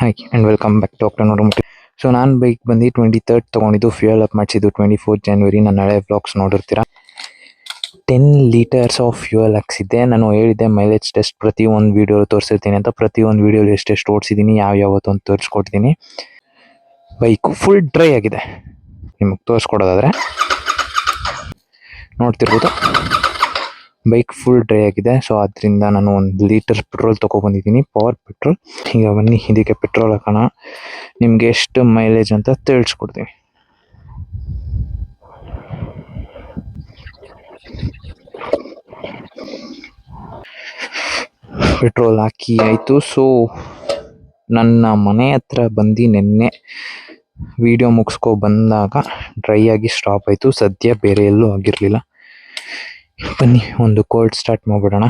Hi and welcome back to October. So ನಾನು bike ಬಂದು 23rd ತೊಗೊಂಡಿದ್ದು, ಫ್ಯೂಯಲ್ ಅಪ್ ಮಾಡಿಸಿದ್ದು 24th January. ನಾನು ಹಳೆ ವ್ಲಾಗ್ಸ್ ನೋಡಿರ್ತೀರ. 10 ಲೀಟರ್ಸ್ ಆಫ್ ಫ್ಯೂಯಲ್ ಹಾಕ್ಸಿದ್ದೆ. ನಾನು ಹೇಳಿದ್ದೆ ಮೈಲೇಜ್ ಟೆಸ್ಟ್ ಪ್ರತಿ ಒಂದು ವೀಡಿಯೋ ತೋರಿಸಿರ್ತೀನಿ ಅಂತ. ಪ್ರತಿ ಒಂದು ವೀಡಿಯೋಲಿ ಎಷ್ಟೆಷ್ಟು ಓಡಿಸಿದ್ದೀನಿ, ಯಾವತ್ತು ಅಂತ ತೋರಿಸ್ಕೊಡ್ತೀನಿ. ಬೈಕು ಫುಲ್ ಡ್ರೈ ಆಗಿದೆ. ನಿಮಗೆ ತೋರಿಸ್ಕೊಡೋದಾದರೆ ನೋಡ್ತಿರ್ಬೋದು, ಬೈಕ್ ಫುಲ್ ಡ್ರೈ ಆಗಿದೆ. ಸೊ ಅದರಿಂದ ನಾನು 1 ಲೀಟರ್ ಪೆಟ್ರೋಲ್ ತೊಗೊಬಂದಿದ್ದೀನಿ, ಪವರ್ ಪೆಟ್ರೋಲ್. ಈಗ ಬನ್ನಿ ಇದಕ್ಕೆ ಪೆಟ್ರೋಲ್ ಹಾಕೋಣ, ನಿಮಗೆ ಎಷ್ಟು ಮೈಲೇಜ್ ಅಂತ ತಿಳಿಸ್ಕೊಡ್ತೀನಿ. ಪೆಟ್ರೋಲ್ ಹಾಕಿ ಆಯಿತು. ಸೊ ನನ್ನ ಮನೆ ಹತ್ರ ಬಂದು ನೆನ್ನೆ ವಿಡಿಯೋ ಮುಗಿಸ್ಕೊ ಬಂದಾಗ ಡ್ರೈ ಆಗಿ ಸ್ಟಾಪ್ ಆಯಿತು. ಸದ್ಯ ಬೇರೆ ಎಲ್ಲೂ ಆಗಿರಲಿಲ್ಲ. ಬನ್ನಿ ಒಂದು ಕೋಲ್ಡ್ ಸ್ಟಾರ್ಟ್ ಮಾಡಿಬಿಡೋಣ.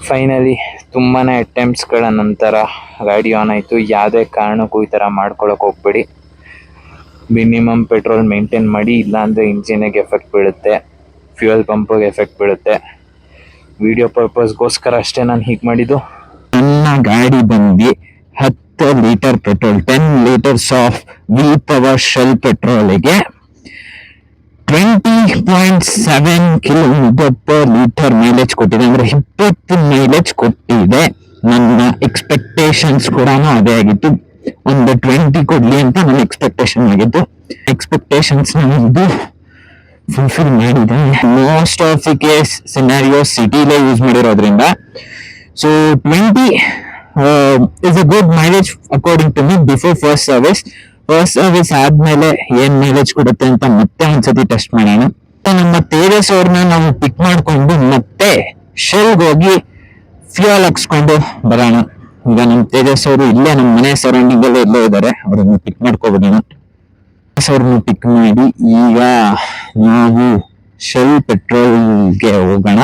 ಫೈನಲಿ ತುಂಬಾ ಅಟೆಂಪ್ಟ್ಸ್ಗಳ ನಂತರ ಗಾಡಿ ಆನ್ ಆಯಿತು. ಯಾವುದೇ ಕಾರಣಕ್ಕೂ ಈ ಥರ ಮಾಡ್ಕೊಳಕ್ಕೆ ಹೋಗ್ಬೇಡಿ. ಮಿನಿಮಮ್ ಪೆಟ್ರೋಲ್ ಮೇಂಟೈನ್ ಮಾಡಿ, ಇಲ್ಲಾಂದರೆ ಇಂಜಿನಿಗೆ ಎಫೆಕ್ಟ್ ಬೀಳುತ್ತೆ, ಫ್ಯೂಯಲ್ ಪಂಪಿಗೆ ಎಫೆಕ್ಟ್ ಬೀಳುತ್ತೆ. ವಿಡಿಯೋ ಪರ್ಪಸ್ಗೋಸ್ಕರ ಅಷ್ಟೇ ನಾನು ಹೀಗೆ ಮಾಡಿದ್ದು. ನನ್ನ ಗಾಡಿ ಬಂದು 10 litre petrol, 10 litres of V power Shell ಪೆಟ್ರೋಲಿಗೆ 20.7 ಕಿಲೋಮೀಟರ್ ಪರ್ ಲೀಟರ್ ಮೈಲೇಜ್ ಕೊಟ್ಟಿದೆ. ಅಂದರೆ 20 ಮೈಲೇಜ್ ಕೊಟ್ಟಿದೆ. ನನ್ನ ಎಕ್ಸ್ಪೆಕ್ಟೇಷನ್ಸ್ ಕೂಡ ಅದೇ ಆಗಿತ್ತು, ಒಂದು 20 ಕೊಡ್ಲಿ ಅಂತ ನನ್ನ ಎಕ್ಸ್ಪೆಕ್ಟೇಷನ್ ಆಗಿತ್ತು. ಎಕ್ಸ್ಪೆಕ್ಟೇಷನ್ಸ್ ಇದು ಫುಲ್ಫಿಲ್ ಮಾಡಿದೆ. Most of the case scenario ಸಿಟಿಲೇ ಯೂಸ್ ಮಾಡಿರೋದ್ರಿಂದ so 20 is a good mileage according to me. Before first service ಆದ್ಮೇಲೆ ಏನ್ ಮೈಲೇಜ್ ಕೊಡುತ್ತೆ ಅಂತ ಮತ್ತೆ ಒಂದ್ಸತಿ ಟೆಸ್ಟ್ ಮಾಡೋಣ. ನಮ್ಮ ತೇಜಸ್ ಅವ್ರನ್ನ ನಾವು ಪಿಕ್ ಮಾಡ್ಕೊಂಡು ಮತ್ತೆ ಶೆಲ್ಗೆ ಹೋಗಿ ಫ್ಯೂಯಲ್ ಹಾಕ್ಸ್ಕೊಂಡು ಬರೋಣ. ಈಗ ನಮ್ಮ ತೇಜಸ್ ಅವರು ಇಲ್ಲೇ ನಮ್ಮ ಮನೆ ಸರೌಂಡಿಂಗ್ ಅಲ್ಲೇ ಇಲ್ಲೇ ಇದ್ದಾರೆ, ಅವ್ರನ್ನ ಪಿಕ್ ಮಾಡ್ಕೊಬೋಣ. ಅವ್ರನ್ನ ಪಿಕ್ ಮಾಡಿ ಈಗ ನಾವು ಶೆಲ್ ಪೆಟ್ರೋಲ್ಗೆ ಹೋಗೋಣ.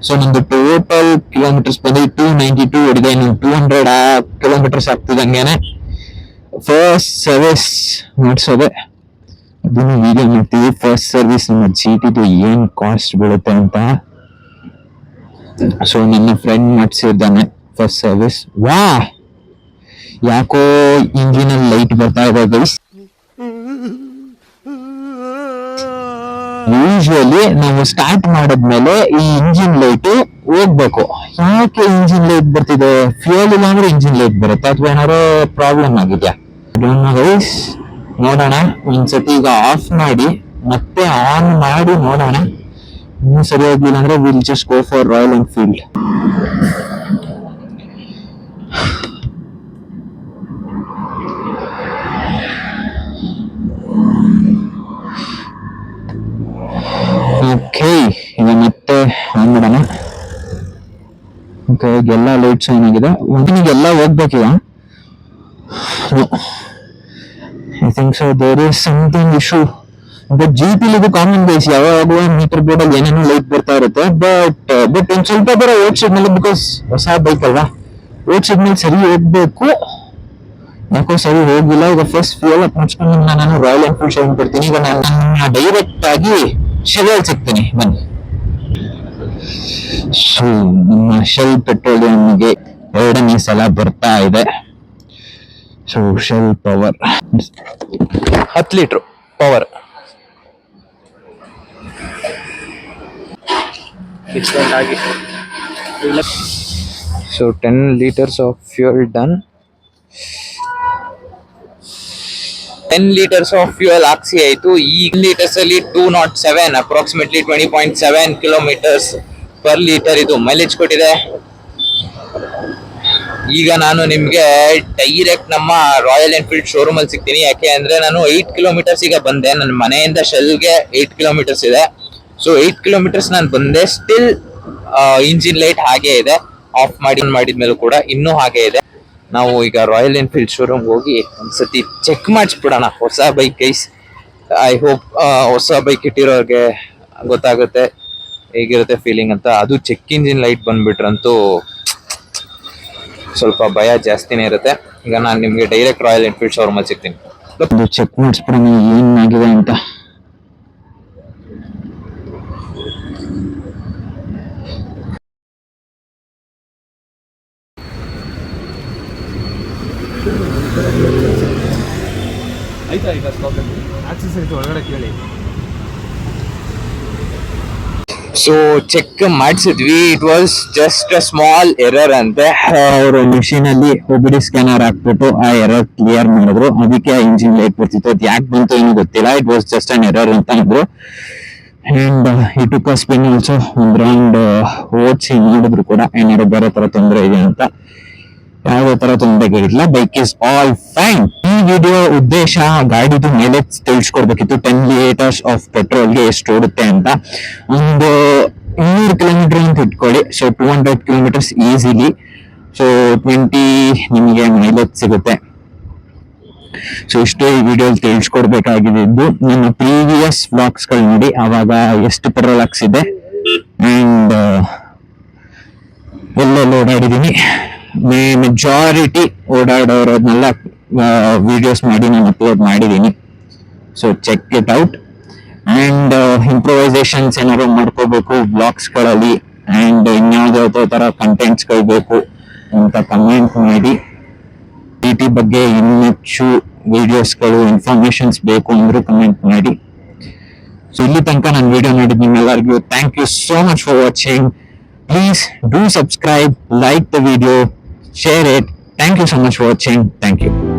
ಸೊ ನಂದು ಟೋಟಲ್ ಕಿಲೋಮೀಟರ್ಸ್ ಬಂದು 292 ಹೊಡಿದೆ. ಇನ್ನು 200 ಕಿಲೋಮೀಟರ್ಸ್ ಆಗ್ತಿದಂಗೆನೆ ಫಸ್ಟ್ ಸರ್ವಿಸ್ ಮಾಡಿಸೋದೆ. ಅದನ್ನು ವಿಡಿಯೋ ಮಾಡ್ತೀವಿ. ಫಸ್ಟ್ ಸರ್ವಿಸ್ ನಮ್ಮ GT2 ಏನು ಕಾಸ್ಟ್ ಬೀಳುತ್ತೆ ಅಂತ. ಸೊ ನನ್ನ ಫ್ರೆಂಡ್ ಮಾಡಿಸಿದ್ದಾನೆ ಫಸ್ಟ್ ಸರ್ವಿಸ್. ವಾ, ಯಾಕೋ ಇಂಜಿನಲ್ಲಿ ಲೈಟ್ ಬರ್ತಾ ಇದೆ ಗೈಸ್. ಯೂಶುವಲಿ ನಾವು ಸ್ಟಾರ್ಟ್ ಮಾಡಿದ್ಮೇಲೆ ಈ ಇಂಜಿನ್ ಲೈಟ್ ಹೋಗ್ಬೇಕು. ಯಾಕೆ ಇಂಜಿನ್ ಲೈಟ್ ಬರ್ತಿದೆ? ಫ್ಯೂಯಲ್ ಇಲ್ಲ ಅಂದ್ರೆ ಇಂಜಿನ್ ಲೈಟ್ ಬರುತ್ತೆ, ಅಥವಾ ಏನಾದ್ರು ಪ್ರಾಬ್ಲಮ್ ಆಗಿದ್ಯಾ ಗೈಸ್? ನೋಡೋಣ ಒಂದ್ಸತಿ. ಈಗ ಆಫ್ ಮಾಡಿ ಮತ್ತೆ ಆನ್ ಮಾಡಿ ನೋಡೋಣ. ಇನ್ನೂ ಸರಿ ಹೋಗ್ಲಿಲ್ಲ ಅಂದ್ರೆ will just go for Royal Enfield. Okay, ಈಗ ಮತ್ತೆ ಆನ್ ಮಾಡೋಣ. ಓಕೆ, ಎಲ್ಲ ಲೈಟ್ಸ್ ಆನ್ ಆಗಿದೆ. ಒಂದಿಗೆಲ್ಲ ಹೋಗ್ಬೇಕೀಗ. I think so there is something issue. But GT ಇದು ಕಾಮನ್ ಗೈಸ್, ಯಾವಾಗಲೂ ಮೀಟರ್ ಬೋರ್ಡ್ ಅಲ್ಲಿ ಏನೇನೋ ಲೈಟ್ ಬರ್ತಾ ಇರುತ್ತೆ. ಬಟ್ ಒಂದ್ ಸ್ವಲ್ಪ ಬರೋ ರೋಡ್ ಸಿಗ್ನಲ್, ಬಿಕಾಸ್ ಹೊಸ ಬೈಕ್ ಅಲ್ವಾ, ರೋಡ್ ಸಿಗ್ನಲ್ ಸರಿ ಹೋಗ್ಬೇಕು. ಯಾಕೋ ಸರಿ ಹೋಗಿಲ್ಲ. ಈಗ ಫಸ್ಟ್ ಫ್ಯೂಯಲ್ ಅಪ್ ಮಾಡ್ಸ್ಕೊಂಡು ನಾನು ರಾಯಲ್ ಎನ್ಫೀಲ್ಡ್ ಶೋರೂಮ್ ಕೊಡ್ತೀನಿ. ಈಗ ನಾನು ಡೈರೆಕ್ಟ್ ಆಗಿ ಶೆಲ್ ಸಿಗ್ತೀನಿ, ಬನ್ನಿ. ಸೊ ನಮ್ಮ ಶೆಲ್ ಪೆಟ್ರೋಲಿಯಂಗೆ 2ನೇ ಸಲ ಬರ್ತಾ ಇದೆ. So shell power 10 litre power. So 10 litres of fuel done. 10 litres of fuel ಹಾಕ್ಸಿ ಆಯ್ತು. ಈ ಲೀಟರ್ಸ್ ಅಲ್ಲಿ 207 ಅಪ್ರಾಕ್ಸಿಮೇಟ್ಲಿ 20.7 ಕಿಲೋಮೀಟರ್ಸ್ ಪರ್ ಲೀಟರ್ ಇದು ಮೈಲೇಜ್ ಕೊಟ್ಟಿದೆ. ಈಗ ನಾನು ನಿಮ್ಗೆ ಡೈರೆಕ್ಟ್ ನಮ್ಮ ರಾಯಲ್ ಎನ್ಫೀಲ್ಡ್ ಶೋರೂಮ್ ಅಲ್ಲಿ ಸಿಗ್ತೀನಿ. ಯಾಕೆ ಅಂದ್ರೆ ನಾನು 8 ಕಿಲೋಮೀಟರ್ಸ್ ಈಗ ಬಂದೆ. ನನ್ನ ಮನೆಯಿಂದ ಶೆಲ್ಗೆ 8 ಕಿಲೋಮೀಟರ್ಸ್ ಇದೆ. ಸೊ 8 ಕಿಲೋಮೀಟರ್ಸ್ ನಾನು ಬಂದೆ. ಸ್ಟಿಲ್ ಇಂಜಿನ್ ಲೈಟ್ ಹಾಗೆ ಇದೆ. ಆಫ್ ಮಾಡಿದ್ಮೇಲೂ ಕೂಡ ಇನ್ನೂ ಹಾಗೆ ಇದೆ. ನಾವು ಈಗ ರಾಯಲ್ ಎನ್ಫೀಲ್ಡ್ ಶೋರೂಮ್ ಹೋಗಿ ಒಂದ್ಸತಿ ಚೆಕ್ ಮಾಡಿಸ್ಬಿಡೋಣ ಹೊಸ ಬೈಕ್ ಗೈಸ್. ಐ ಹೋಪ್ ಹೊಸ ಬೈಕ್ ಇಟ್ಟಿರೋರಿಗೆ ಗೊತ್ತಾಗುತ್ತೆ ಹೇಗಿರುತ್ತೆ ಫೀಲಿಂಗ್ ಅಂತ. ಅದು ಚೆಕ್ ಇಂಜಿನ್ ಲೈಟ್ ಬಂದ್ಬಿಟ್ರಂತೂ ಸ್ವಲ್ಪ ಭಯ ಜಾಸ್ತಿನೇ ಇರುತ್ತೆ. ಈಗ ನಾನು ನಿಮಗೆ ಡೈರೆಕ್ಟ್ ರಾಯಲ್ ಎನ್ಫೀಲ್ಡ್ ಶೋರೂಮಲ್ಲಿ ಸಿಗ್ತೀನಿ. ಚೆಕ್ ಮಾಡಿಸ್ಬಿಡೋಣ ಏನಾಗಿದೆ ಅಂತ. ಸೊ ಚೆಕ್ ಮಾಡಿಸಿದ್ವಿ. It was just a small error ಅಂತೆ. ಅವರು ಮಿಷಿನ್ ಅಲ್ಲಿ OBD ಸ್ಕ್ಯಾನರ್ ಹಾಕ್ಬಿಟ್ಟು ಆ ಎರರ್ ಕ್ಲಿಯರ್ ಮಾಡಿದ್ರು. ಅದಕ್ಕೆ ಇಂಜಿನ್ ಲೈಟ್ ಬರ್ತಿತ್ತು. ಅದು ಯಾಕೆ ಬಂತು ಏನೋ ಗೊತ್ತಿಲ್ಲ. It was just an error ಅಂತ ಅಂದ್ರು. And it took a spin also. ಒಂದ್ ರೌಂಡ್ ಓಡಿಸಿ ನೋಡಿದ್ರು ಕೂಡ ಏನಾದ್ರು ಬೇರೆ ತರ ತೊಂದರೆ ಇದೆ ಅಂತ. ಯಾವುದೇ ತರ ತೊಂದರೆಗಳಿಲ್ಲ. Bike is all fine. ಈ ವಿಡಿಯೋ ಉದ್ದೇಶ ಗಾಡಿದು ಮೈಲೇಜ್ ತಿಳಿಸ್ಕೊಡ್ಬೇಕಿತ್ತು. 10 ಲೀಟರ್ಸ್ ಆಫ್ ಪೆಟ್ರೋಲ್ಗೆ ಎಷ್ಟು ಓಡುತ್ತೆ ಅಂತ. ಒಂದು 200 ಕಿಲೋಮೀಟರ್ ಅಂತ ಇಟ್ಕೊಳ್ಳಿ. So 200 kilometres easily. ಸೊ 20 ನಿಮಗೆ ಮೈಲೇಜ್ ಸಿಗುತ್ತೆ. ಸೊ ಇಷ್ಟು ಈ ವಿಡಿಯೋಲಿ ತಿಳಿಸ್ಕೊಡ್ಬೇಕಾಗಿದ್ದು. ನನ್ನ ಪ್ರೀವಿಯಸ್ ವ್ಲಾಗ್ಸ್ ಗಳು ನೋಡಿ, ಅವಾಗ ಎಷ್ಟು ಪೆಟ್ರೋಲ್ ಹಾಕ್ಸಿದೆ ಅಂಡ್ ಎಲ್ಲೆಲ್ಲ ಓಡಾಡಿದೀನಿ. ಮೆಜಾರಿಟಿ ಓಡಾಡೋರನ್ನೆಲ್ಲ ವಿಡಿಯೋಸ್ ಮಾಡಿ ನಾನು ಅಪ್ಲೋಡ್ ಮಾಡಿದ್ದೀನಿ. So check it out. And improvisations ಏನಾದ್ರು ಮಾಡ್ಕೋಬೇಕು ವ್ಲಾಗ್ಸ್ಗಳಲ್ಲಿ ಅಂಡ್ ಇನ್ಯಾವುದೋ ತರ ಕಂಟೆಂಟ್ಸ್ಗಳು ಬೇಕು ಅಂತ ಕಮೆಂಟ್ ಮಾಡಿ. ಟಿ ಬಗ್ಗೆ ಇನ್ನೆಚ್ಚು ವಿಡಿಯೋಸ್ಗಳು ಇನ್ಫಾರ್ಮೇಶನ್ಸ್ ಬೇಕು ಅಂದ್ರೂ ಕಮೆಂಟ್ ಮಾಡಿ. ಸೊ ಇಲ್ಲಿ ತನಕ ನಾನು ವಿಡಿಯೋ ನೋಡಿದ ನಿಮ್ಮೆಲ್ಲರಿಗೂ thank you so much for watching. Please do subscribe, like the video, share it. Thank you so much for watching. Thank you.